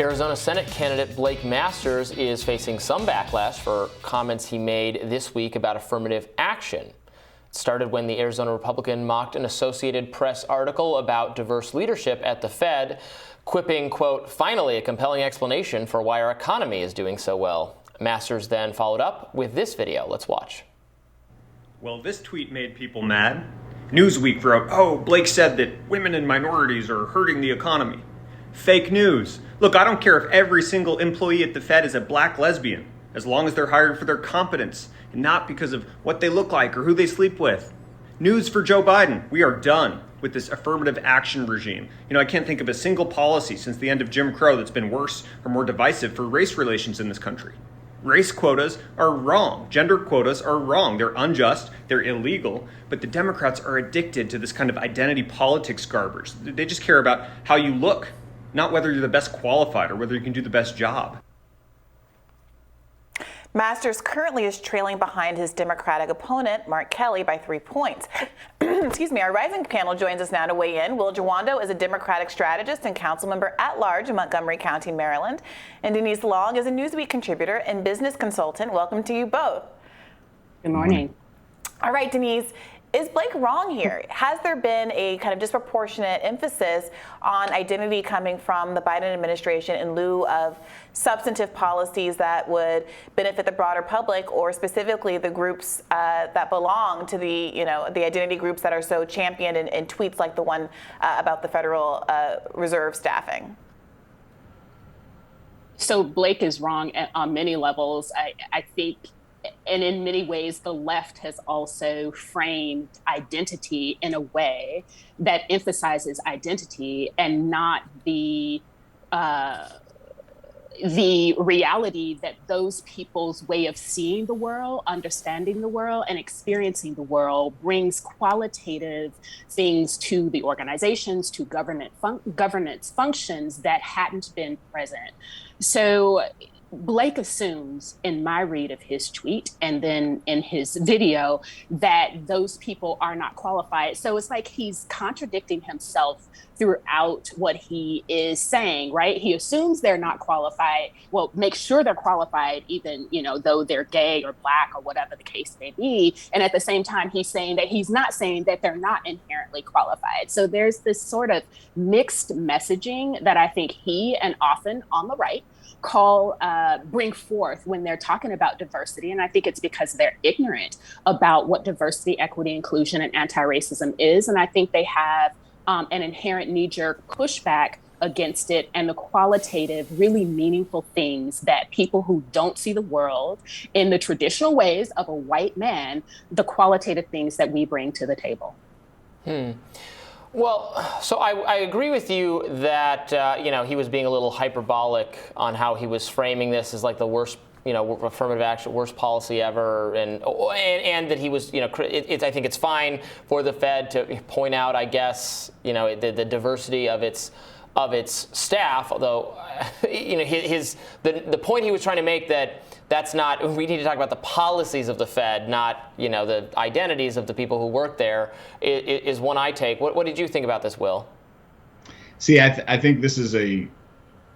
Arizona Senate candidate Blake Masters is facing some backlash for comments he made this week about affirmative action. It started when the Arizona Republican mocked an Associated Press article about diverse leadership at the Fed, quipping, quote, "finally a compelling explanation for why our economy is doing so well." Masters then followed up with this video. Let's watch. Well, this tweet made people mad. Newsweek wrote, "Oh, Blake said that women and minorities are hurting the economy." Fake news. Look, I don't care if every single employee at the Fed is a black lesbian, as long as they're hired for their competence and not because of what they look like or who they sleep with. News for Joe Biden. We are done with this affirmative action regime. I can't think of a single policy since the end of Jim Crow that's been worse or more divisive for race relations in this country. Race quotas are wrong. Gender quotas are wrong. They're unjust. They're illegal. But the Democrats are addicted to this kind of identity politics garbage. They just care about how you look, not whether you're the best qualified or whether you can do the best job. Masters currently is trailing behind his Democratic opponent, Mark Kelly, by 3 points. Excuse me. Our rising panel joins us now to weigh in. Will Jawando is a Democratic strategist and council member at large in Montgomery County, Maryland. And Denise Long is a Newsweek contributor and business consultant. Welcome to you both. Good morning. All right, Denise. Is Blake wrong here? Has there been a kind of disproportionate emphasis on identity coming from the Biden administration in lieu of substantive policies that would benefit the broader public, or specifically the groups that belong to the identity groups that are so championed in tweets like the one about the Federal Reserve staffing? So Blake is wrong on many levels. I think, and in many ways, the left has also framed identity in a way that emphasizes identity and not the reality that those people's way of seeing the world, understanding the world, and experiencing the world brings qualitative things to the organizations, to governance functions that hadn't been present. So Blake assumes, in my read of his tweet and then in his video, that those people are not qualified. So it's like he's contradicting himself throughout what he is saying, right? He assumes they're not qualified. Well, make sure they're qualified, even, though they're gay or black or whatever the case may be. And at the same time, he's saying that he's not saying that they're not inherently qualified. So there's this sort of mixed messaging that I think he, and often on the right, bring forth when they're talking about diversity. And I think it's because they're ignorant about what diversity, equity, inclusion, and anti-racism is. And I think they have an inherent knee-jerk pushback against it, and the qualitative, really meaningful things that people who don't see the world in the traditional ways of a white man, the qualitative things that we bring to the table. Well, so I agree with you that, he was being a little hyperbolic on how he was framing this as like the worst, affirmative action, worst policy ever. And that he was, I think it's fine for the Fed to point out, I guess, the diversity of its staff. Although, the point he was trying to make that's not, we need to talk about the policies of the Fed, not, the identities of the people who work there, is one I take. What did you think about this, Will? See, I think this is a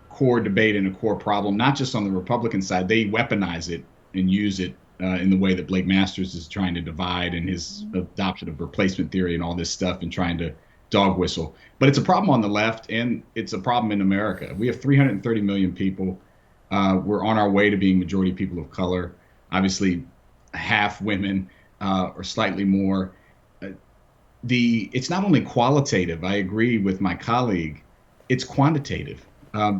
core debate and a core problem, not just on the Republican side. They weaponize it and use it in the way that Blake Masters is trying to divide, and his adoption of replacement theory and all this stuff, and trying to dog whistle. But it's a problem on the left, and it's a problem in America. We have 330 million people. We're on our way to being majority people of color, obviously half women or slightly more. It's not only qualitative. I agree with my colleague. It's quantitative.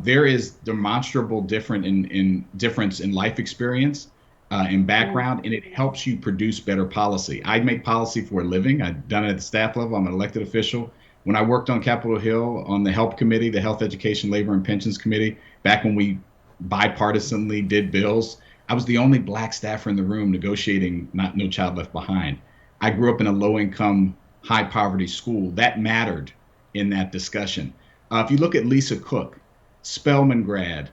There is demonstrable difference in life experience and background, and it helps you produce better policy. I make policy for a living. I've done it at the staff level. I'm an elected official. When I worked on Capitol Hill on the HELP committee, the Health, Education, Labor, and Pensions Committee, back when we bipartisanly did bills, I was the only black staffer in the room negotiating No Child Left Behind. I grew up in a low-income, high-poverty school. That mattered in that discussion. If you look at Lisa Cook, Spelman grad,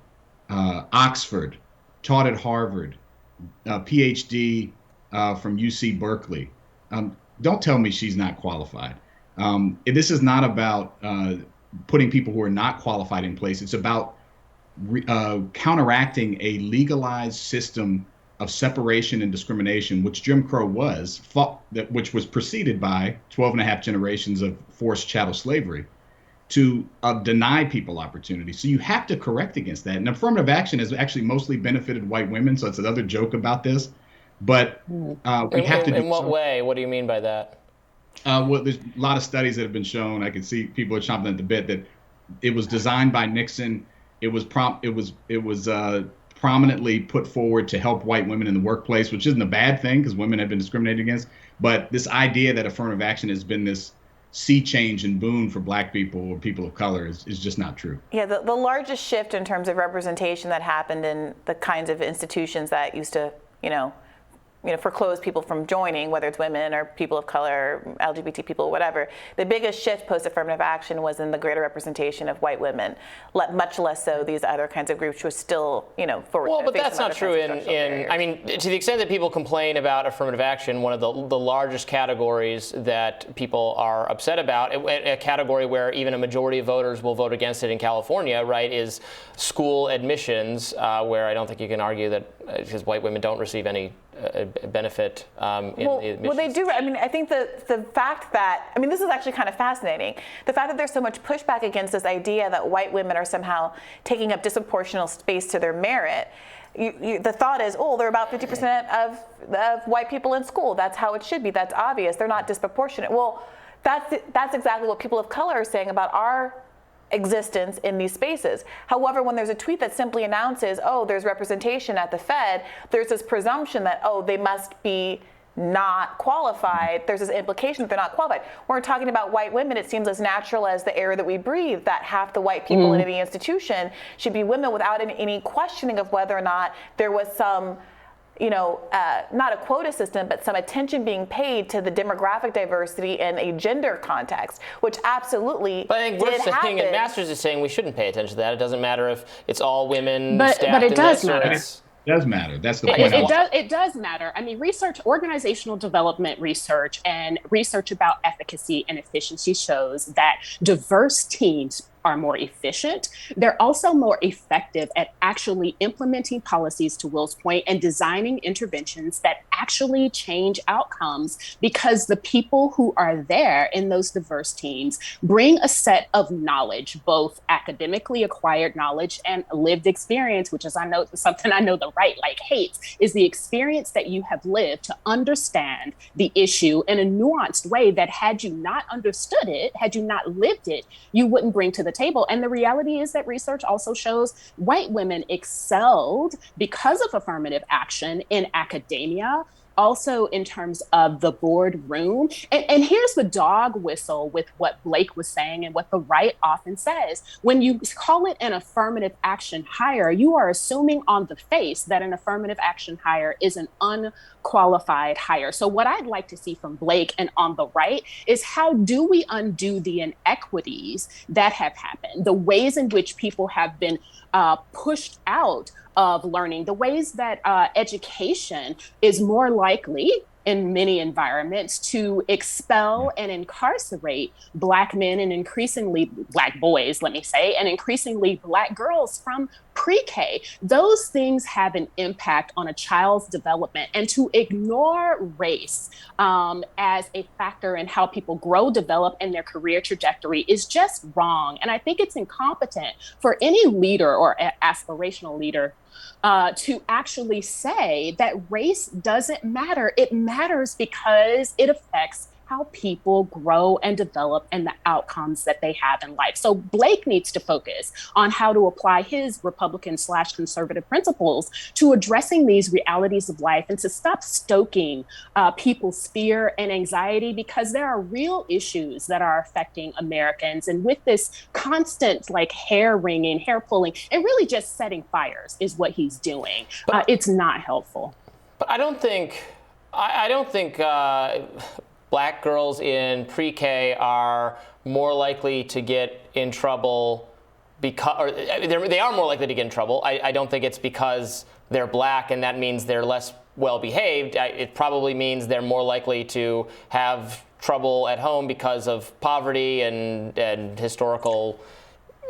Oxford, taught at Harvard, PhD from UC Berkeley. Don't tell me she's not qualified. This is not about putting people who are not qualified in place. It's about counteracting a legalized system of separation and discrimination, which Jim Crow was, which was preceded by 12 and a half generations of forced chattel slavery, to deny people opportunity. So you have to correct against that. And affirmative action has actually mostly benefited white women, so it's another joke about this. But we have to do. In what way? What do you mean by that? Well, there's a lot of studies that have been shown. I can see people are chomping at the bit that it was designed by Nixon. It was prominently put forward to help white women in the workplace, which isn't a bad thing because women have been discriminated against. But this idea that affirmative action has been this sea change and boon for Black people or people of color is just not true. Yeah, the largest shift in terms of representation that happened in the kinds of institutions that used to, foreclose people from joining, whether it's women or people of color, or LGBT people, whatever. The biggest shift post-affirmative action was in the greater representation of white women, much less so these other kinds of groups who are still, Well, but that's not true I mean, to the extent that people complain about affirmative action, one of the largest categories that people are upset about, a category where even a majority of voters will vote against it in California, right, is school admissions, where I don't think you can argue that because white women don't receive any benefit in the admissions. Well, they do. I mean, I think the fact that, this is actually kind of fascinating. The fact that there's so much pushback against this idea that white women are somehow taking up disproportional space to their merit. The thought is, there are about 50% of white people in school. That's how it should be. That's obvious. They're not disproportionate. Well, that's exactly what people of color are saying about our existence in these spaces. However, when there's a tweet that simply announces, there's representation at the Fed, there's this presumption that, they must be not qualified. There's this implication that they're not qualified. When we're talking about white women, it seems as natural as the air that we breathe that half the white people in any institution should be women without any questioning of whether or not there was some not a quota system, but some attention being paid to the demographic diversity in a gender context, which absolutely But I think we're saying, and Masters is saying we shouldn't pay attention to that. It doesn't matter if it's all women staffed but it does matter. It does matter. That's the point. It does matter. I mean, organizational development research and research about efficacy and efficiency shows that diverse teams are more efficient. They're also more effective at actually implementing policies, to Will's point, and designing interventions that actually change outcomes because the people who are there in those diverse teams bring a set of knowledge, both academically acquired knowledge and lived experience, which is something I know the right hates, is the experience that you have lived to understand the issue in a nuanced way that had you not understood it, had you not lived it, you wouldn't bring to the table. And the reality is that research also shows white women excelled because of affirmative action in academia, also in terms of the boardroom. And here's the dog whistle with what Blake was saying and what the right often says. When you call it an affirmative action hire, you are assuming on the face that an affirmative action hire is an unqualified hire. So what I'd like to see from Blake and on the right is how do we undo the inequities that have happened, the ways in which people have been pushed out of learning, the ways that education is more likely in many environments to expel and incarcerate Black men and increasingly Black boys, let me say, and increasingly Black girls from pre-K. Those things have an impact on a child's development, and to ignore race as a factor in how people grow, develop, and their career trajectory is just wrong. And I think it's incompetent for any leader or aspirational leader to actually say that race doesn't matter. It matters because it affects how people grow and develop and the outcomes that they have in life. So Blake needs to focus on how to apply his Republican/conservative principles to addressing these realities of life and to stop stoking people's fear and anxiety, because there are real issues that are affecting Americans. And with this constant hair wringing, hair pulling, and really just setting fires is what he's doing. It's not helpful. But I don't think Black girls in pre-K are more likely to get in trouble because they are more likely to get in trouble. I don't think it's because they're Black and that means they're less well behaved. It probably means they're more likely to have trouble at home because of poverty and historical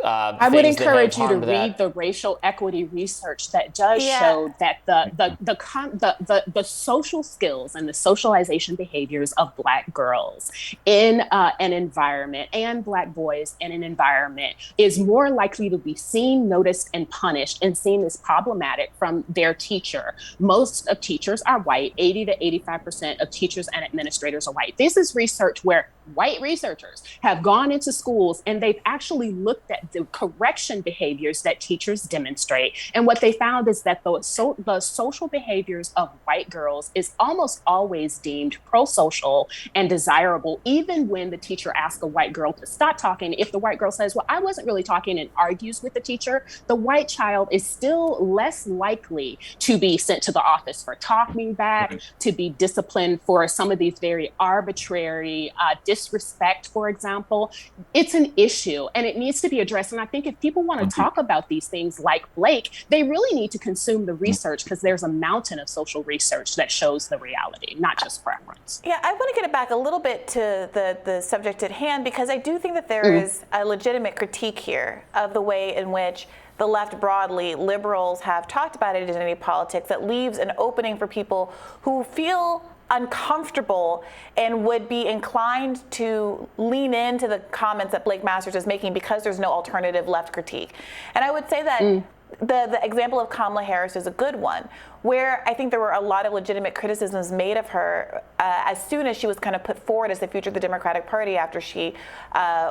I would things that have encourage you to harmed that. read the racial equity research that does show that the social skills and the socialization behaviors of Black girls in an environment and Black boys in an environment is more likely to be seen, noticed, and punished and seen as problematic from their teacher. Most of teachers are white. 80 to 85% of teachers and administrators are white. This is research where white researchers have gone into schools and they've actually looked at the correction behaviors that teachers demonstrate. And what they found is that the social behaviors of white girls is almost always deemed pro-social and desirable, even when the teacher asks a white girl to stop talking. If the white girl says, well, I wasn't really talking, and argues with the teacher, the white child is still less likely to be sent to the office for talking back, to be disciplined for some of these very arbitrary disrespect, for example. It's an issue and it needs to be addressed. And I think if people want to talk about these things like Blake, they really need to consume the research, because there's a mountain of social research that shows the reality, not just preference. Yeah, I want to get it back a little bit to the subject at hand, because I do think that there is a legitimate critique here of the way in which the left broadly, liberals, have talked about identity politics that leaves an opening for people who feel uncomfortable and would be inclined to lean into the comments that Blake Masters is making because there's no alternative left critique. And I would say that the example of Kamala Harris is a good one, where I think there were a lot of legitimate criticisms made of her as soon as she was kind of put forward as the future of the Democratic Party after she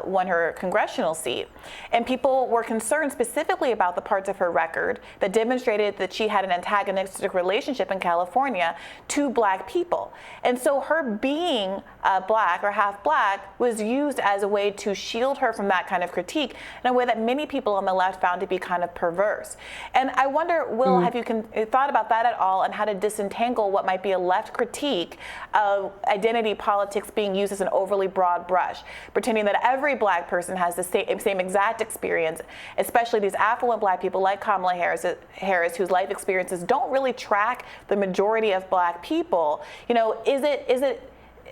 won her congressional seat. And people were concerned specifically about the parts of her record that demonstrated that she had an antagonistic relationship in California to Black people. And so her being Black or half Black was used as a way to shield her from that kind of critique in a way that many people on the left found to be kind of perverse. And I wonder, Will, have you thought about that at all, and how to disentangle what might be a left critique of identity politics being used as an overly broad brush, pretending that every Black person has the same exact experience, especially these affluent Black people like Kamala Harris, whose life experiences don't really track the majority of Black people. You know, is it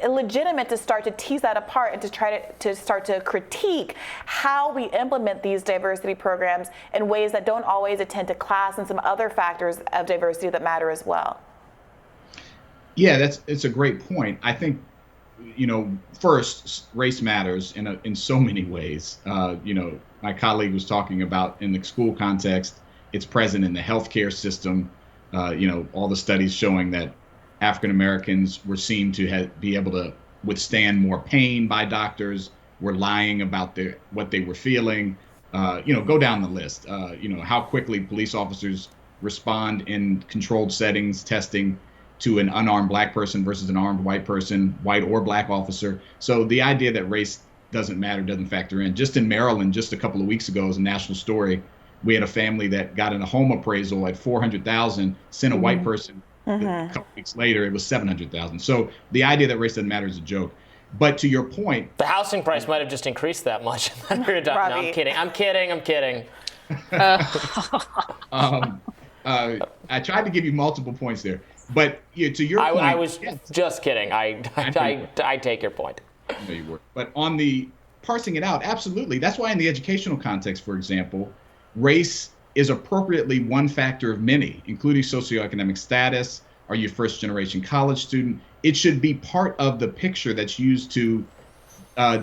legitimate to start to tease that apart and to try to start to critique how we implement these diversity programs in ways that don't always attend to class and some other factors of diversity that matter as well? Yeah, it's a great point. I think, first, race matters in so many ways. My colleague was talking about in the school context, it's present in the healthcare system. All the studies showing that African Americans were seen to be able to withstand more pain by doctors, were lying about what they were feeling. Go down the list. How quickly police officers respond in controlled settings, testing to an unarmed Black person versus an armed white person, white or Black officer. So the idea that race doesn't matter doesn't factor in. Just in Maryland, just a couple of weeks ago, as a national story, we had a family that got in a home appraisal at $400,000, sent a white person. A couple weeks later, it was $700,000. So the idea that race doesn't matter is a joke. But to your point, the housing price might have just increased that much. No, I'm kidding. I tried to give you multiple points there, but to your point, I was just kidding. I take your point. No, you were. But on the parsing it out, absolutely. That's why in the educational context, for example, race is appropriately one factor of many, including socioeconomic status. Are you a first-generation college student? It should be part of the picture that's used to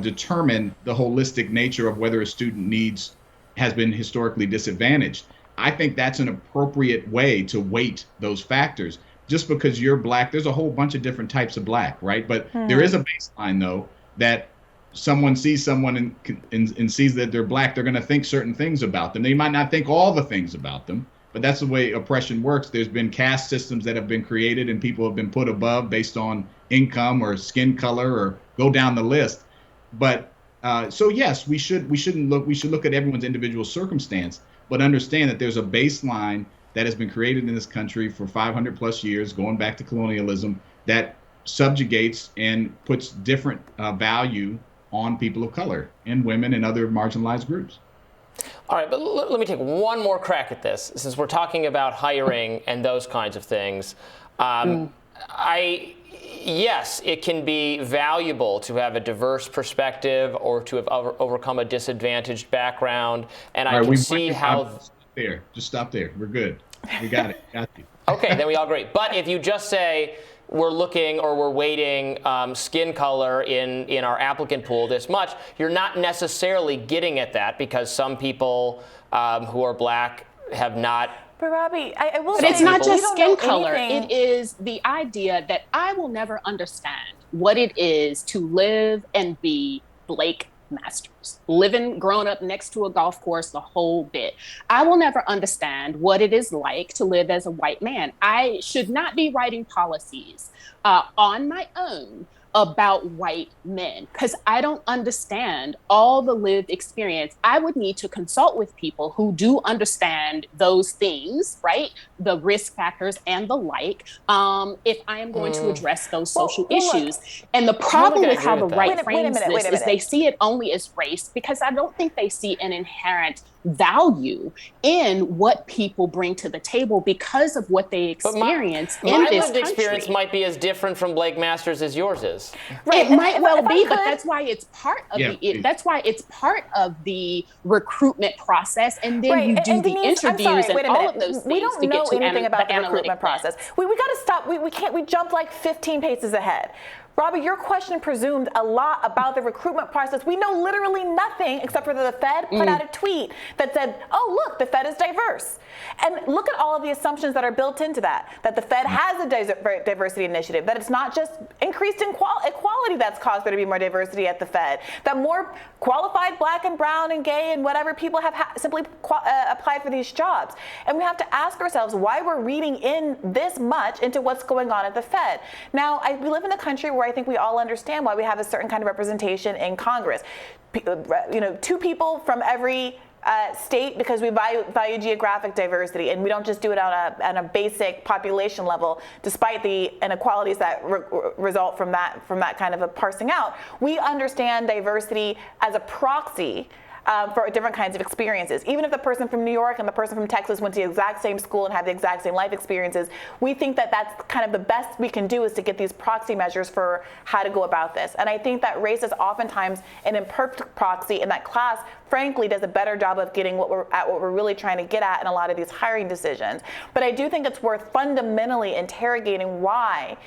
determine the holistic nature of whether a student has been historically disadvantaged. I think that's an appropriate way to weight those factors. Just because you're Black, there's a whole bunch of different types of Black, right? But there is a baseline, though, that someone sees someone and sees that they're Black, they're going to think certain things about them. They might not think all the things about them, but that's the way oppression works. There's been caste systems that have been created and people have been put above based on income or skin color or go down the list. But so yes, we should look at everyone's individual circumstance, but understand that there's a baseline that has been created in this country for 500 plus years, going back to colonialism, that subjugates and puts different value on people of color and women and other marginalized groups. All right, but let me take one more crack at this, since we're talking about hiring and those kinds of things. Yes, it can be valuable to have a diverse perspective or to have overcome a disadvantaged background, and I can see how. There, just stop there. We're good. We got it. Got you. Okay, then we all agree. But if you just say we're looking or we're weighting skin color in our applicant pool this much, you're not necessarily getting at that, because some people who are black have not. But Robbie, I will say, but it's not just skin color. Anything. It is the idea that I will never understand what it is to live and be Blake Masters, growing up next to a golf course, the whole bit. I will never understand what it is like to live as a white man. I should not be writing policies on my own about white men, because I don't understand all the lived experience. I would need to consult with people who do understand those things, right? The risk factors and the like, if I am going to address those social issues. And the problem with how the right frames this is they see it only as race, because I don't think they see an inherent value in what people bring to the table because of what they experience in this country. My lived experience might be as different from Blake Masters as yours is. Right. It might well be, but that's why it's part of that's why it's part of the recruitment process, and then you do the interviews and all of those things. We don't know anything about the recruitment process. We got to stop. We can't. We jumped like 15 paces ahead. Robbie, your question presumed a lot about the recruitment process. We know literally nothing except for that the Fed put out a tweet that said, oh, look, the Fed is diverse. And look at all of the assumptions that are built into that the Fed has a diversity initiative, that it's not just increased equality that's caused there to be more diversity at the Fed, that more qualified black and brown and gay and whatever people have simply applied for these jobs. And we have to ask ourselves why we're reading in this much into what's going on at the Fed. Now, we live in a country where I think we all understand why we have a certain kind of representation in Congress. 2 people from every state, because we value geographic diversity, and we don't just do it on a basic population level, despite the inequalities that result from that kind of a parsing out. We understand diversity as a proxy for different kinds of experiences. Even if the person from New York and the person from Texas went to the exact same school and had the exact same life experiences, we think that that's kind of the best we can do, is to get these proxy measures for how to go about this. And I think that race is oftentimes an imperfect proxy, and that class, frankly, does a better job of getting what we're really trying to get at in a lot of these hiring decisions. But I do think it's worth fundamentally interrogating why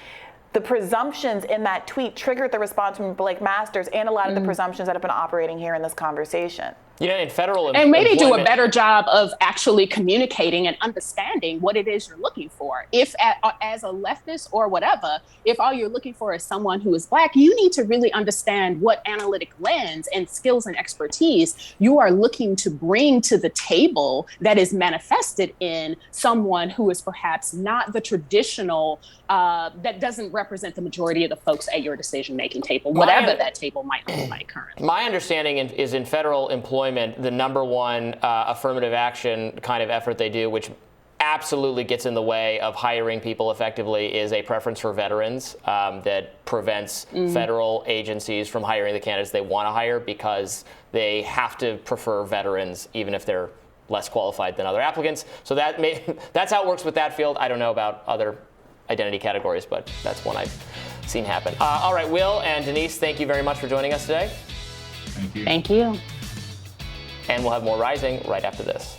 the presumptions in that tweet triggered the response from Blake Masters and a lot of the presumptions that have been operating here in this conversation. In federal and maybe do a better job of actually communicating and understanding what it is you're looking for. If as a leftist or whatever, if all you're looking for is someone who is black, you need to really understand what analytic lens and skills and expertise you are looking to bring to the table that is manifested in someone who is perhaps not the traditional, that doesn't represent the majority of the folks at your decision-making table, whatever that table might look like currently. My understanding is in federal employment, the number one affirmative action kind of effort they do, which absolutely gets in the way of hiring people effectively, is a preference for veterans that prevents federal agencies from hiring the candidates they want to hire, because they have to prefer veterans even if they're less qualified than other applicants. So that's how it works with that field. I don't know about other identity categories, but that's one I've seen happen. All right, Will and Denise, thank you very much for joining us today. Thank you. Thank you. And we'll have more Rising right after this.